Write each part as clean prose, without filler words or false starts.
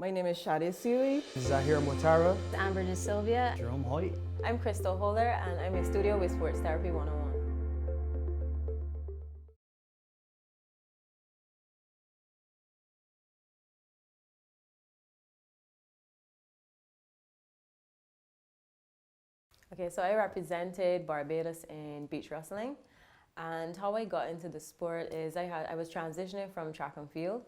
My name is Shadi Seeley. Zahir Motara. Amber De Sylvia. Jerome Hoyt. I'm Crystal Holler, and I'm in studio with Sports Therapy 101. Okay, so I represented Barbados in beach wrestling, and how I got into the sport is I was transitioning from track and field,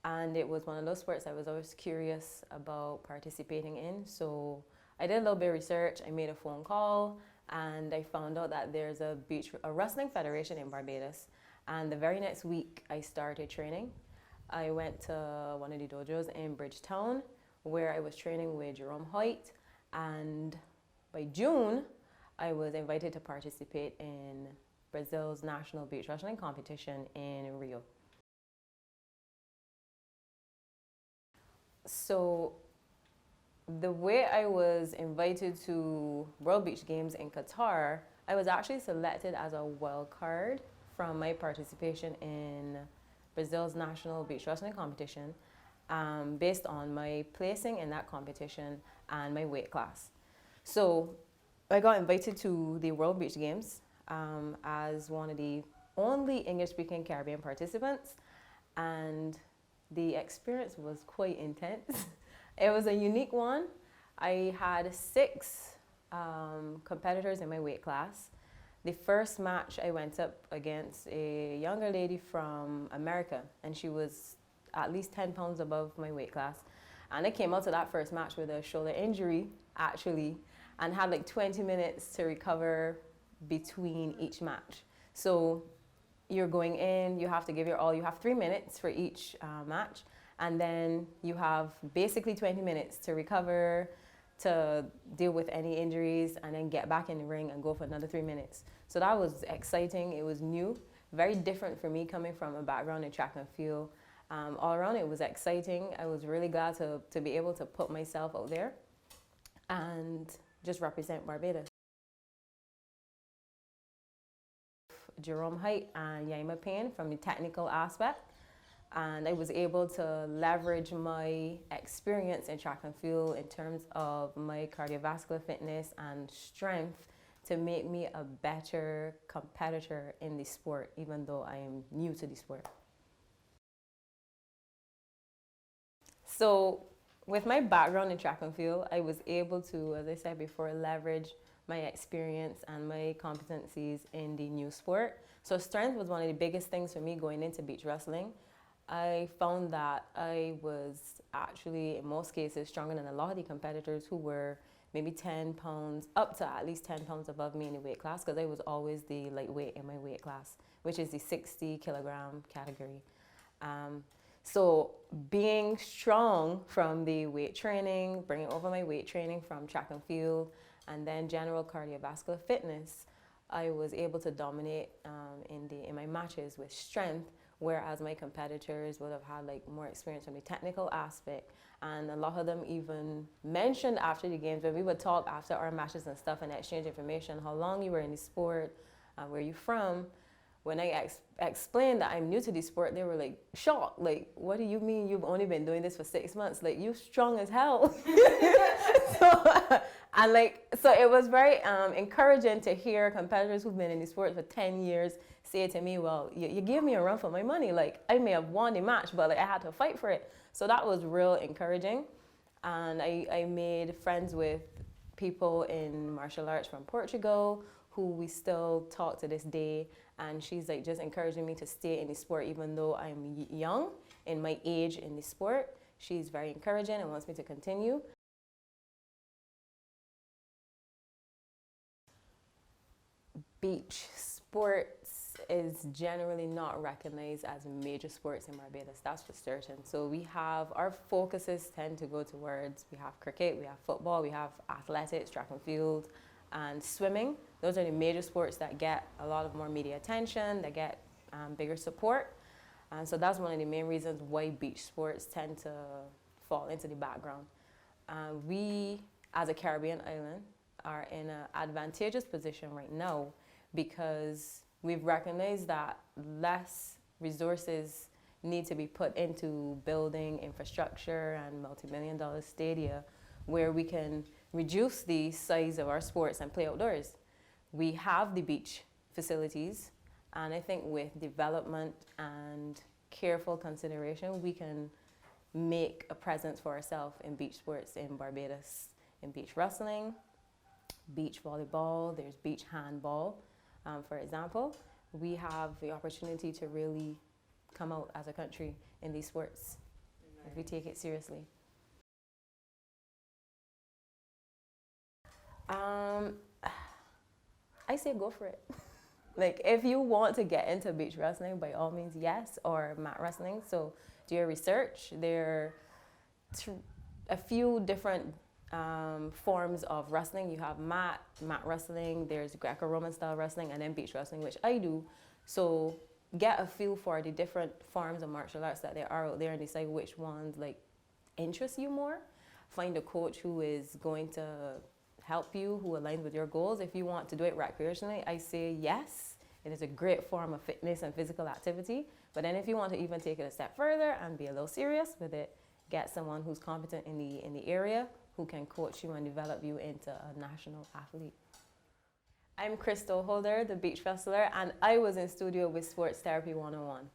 and it was one of those sports I was always curious about participating in. So I did a little bit of research, I made a phone call, and I found out that there's a wrestling federation in Barbados. And the very next week I started training. I went to one of the dojos in Bridgetown where I was training with Jerome Hoyt, and by June, I was invited to participate in Brazil's national beach wrestling competition in Rio. So the way I was invited to World Beach Games in Qatar, I was actually selected as a wild card from my participation in Brazil's national beach wrestling competition, based on my placing in that competition and my weight class. So I got invited to the World Beach Games as one of the only English-speaking Caribbean participants, and the experience was quite intense. It was a unique one. I had 6 competitors in my weight class. The first match I went up against a younger lady from America, and she was at least 10 pounds above my weight class. And I came out to that first match with a shoulder injury, actually, and had like 20 minutes to recover between each match. So you're going in, you have to give your all. You have 3 minutes for each match, and then you have basically 20 minutes to recover, to deal with any injuries, and then get back in the ring and go for another 3 minutes. So that was exciting. It was new, very different for me coming from a background in track and field. All around, it was exciting. I was really glad to be able to put myself out there and just represent Barbados. Jerome Hoyt and Yaima Payne from the technical aspect, and I was able to leverage my experience in track and field in terms of my cardiovascular fitness and strength to make me a better competitor in the sport, even though I am new to the sport. So with my background in track and field, I was able to, as I said before, leverage my experience and my competencies in the new sport. So strength was one of the biggest things for me going into beach wrestling. I found that I was actually, in most cases, stronger than a lot of the competitors who were maybe 10 pounds, up to at least 10 pounds above me in the weight class, because I was always the lightweight in my weight class, which is the 60 kilogram category. So being strong from the weight training, bringing over my weight training from track and field, and then general cardiovascular fitness, I was able to dominate in my matches with strength, whereas my competitors would have had like more experience from the technical aspect. And a lot of them even mentioned after the games, when we would talk after our matches and stuff and exchange information, how long you were in the sport, where you from. When I explained that I'm new to the sport, they were like shocked. Like, what do you mean you've only been doing this for 6 months? Like, you're strong as hell. So it was very encouraging to hear competitors who've been in the sport for 10 years say to me, well, you gave me a run for my money. Like, I may have won the match, but like, I had to fight for it. So that was real encouraging. And I made friends with people in martial arts from Portugal who we still talk to this day. And she's like just encouraging me to stay in the sport even though I'm young in my age in the sport. She's very encouraging and wants me to continue. Beach sports is generally not recognized as major sports in Barbados, that's for certain. So we have, our focuses tend to go towards, we have cricket, we have football, we have athletics, track and field, and swimming. Those are the major sports that get a lot of more media attention, that get bigger support. And so that's one of the main reasons why beach sports tend to fall into the background. We, as a Caribbean island, are in an advantageous position right now because we've recognized that less resources need to be put into building infrastructure and multi-million-dollar stadia where we can reduce the size of our sports and play outdoors. We have the beach facilities, and I think with development and careful consideration, we can make a presence for ourselves in beach sports in Barbados, in beach wrestling, beach volleyball, there's beach handball, for example. We have the opportunity to really come out as a country in these sports if we take it seriously. I say go for it. Like, if you want to get into beach wrestling, by all means, yes, or mat wrestling. So do your research. There are a few different forms of wrestling. You have mat wrestling, there's Greco-Roman style wrestling, and then beach wrestling, which I do. So get a feel for the different forms of martial arts that there are out there and decide which ones like interest you more. Find a coach who is going to help you, who aligns with your goals. If you want to do it recreationally, I say yes. It is a great form of fitness and physical activity. But then if you want to even take it a step further and be a little serious with it, get someone who's competent in the area who can coach you and develop you into a national athlete. I'm Crystal Holder, the beach wrestler, and I was in studio with Sports Therapy 101.